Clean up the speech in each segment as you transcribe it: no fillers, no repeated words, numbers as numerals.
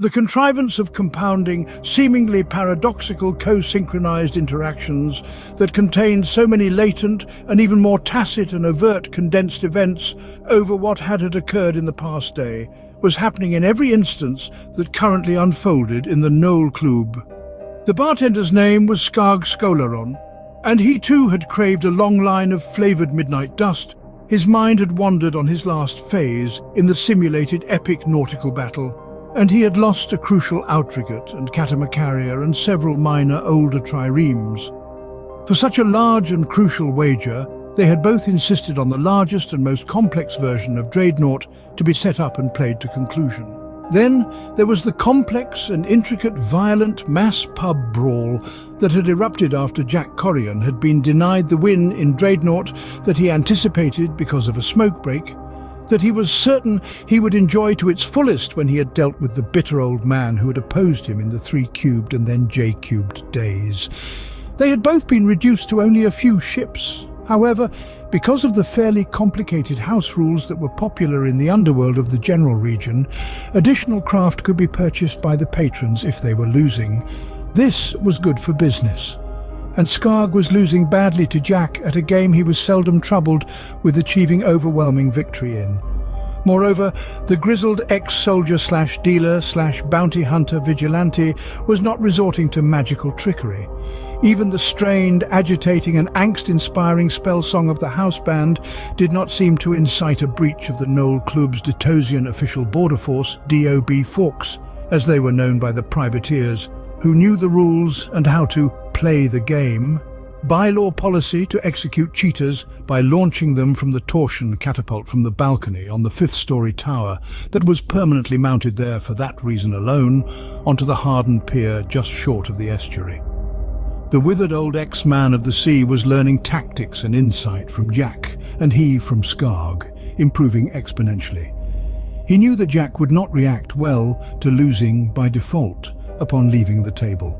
The contrivance of compounding seemingly paradoxical co-synchronized interactions that contained so many latent and even more tacit and overt condensed events over what had occurred in the past day was happening in every instance that currently unfolded in the Knohl Kluhb. The bartender's name was Skarg Skolaron, and he too had craved a long line of flavoured midnight dust. His mind had wandered on his last phase in the simulated epic nautical battle, and he had lost a crucial outrigate and catamacaria and several minor older triremes. For such a large and crucial wager, they had both insisted on the largest and most complex version of Draednought to be set up and played to conclusion. Then there was the complex and intricate violent mass pub brawl that had erupted after Jack Corrigan had been denied the win in Draednought that he anticipated because of a smoke break, that he was certain he would enjoy to its fullest when he had dealt with the bitter old man who had opposed him in the 3-cubed and then J-cubed days. They had both been reduced to only a few ships. However, because of the fairly complicated house rules that were popular in the underworld of the general region, additional craft could be purchased by the patrons if they were losing. This was good for business, and Skarg was losing badly to Jack at a game he was seldom troubled with achieving overwhelming victory in. Moreover, the grizzled ex-soldier/dealer/bounty hunter vigilante was not resorting to magical trickery. Even the strained, agitating and angst-inspiring spell song of the house band did not seem to incite a breach of the Knohl Kluhb's Detosian official border force, DOB Forks, as they were known by the privateers, who knew the rules and how to play the game. Bylaw policy to execute cheaters by launching them from the torsion catapult from the balcony on the 5th-story tower that was permanently mounted there for that reason alone onto the hardened pier just short of the estuary. The withered old ex-man of the sea was learning tactics and insight from Jack, and he from Skarg, improving exponentially. He knew that Jack would not react well to losing by default upon leaving the table,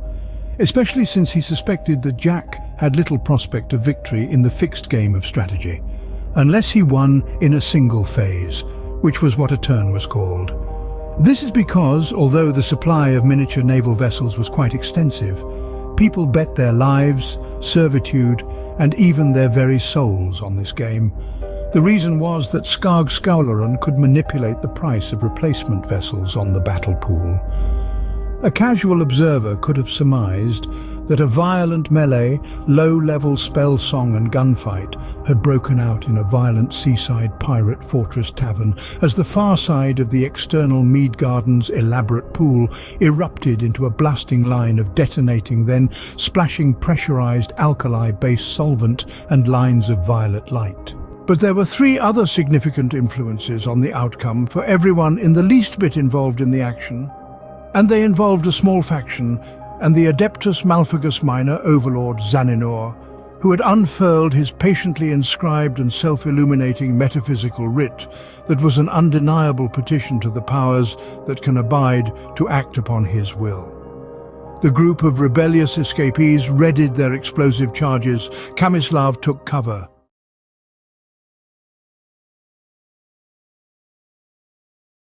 especially since he suspected that Jack had little prospect of victory in the fixed game of strategy, unless he won in a single phase, which was what a turn was called. This is because, although the supply of miniature naval vessels was quite extensive, people bet their lives, servitude, and even their very souls on this game. The reason was that Skarg Skolaron could manipulate the price of replacement vessels on the battle pool. A casual observer could have surmised that a violent melee, low-level spell song and gunfight had broken out in a violent seaside pirate fortress tavern as the far side of the external Mead Garden's elaborate pool erupted into a blasting line of detonating, then splashing pressurized alkali-based solvent and lines of violet light. But there were 3 other significant influences on the outcome for everyone in the least bit involved in the action, and they involved a small faction and the Adeptus Malfagus Minor overlord Xaninor, who had unfurled his patiently inscribed and self-illuminating metaphysical writ that was an undeniable petition to the powers that can abide to act upon his will. The group of rebellious escapees readied their explosive charges. Kamislav took cover,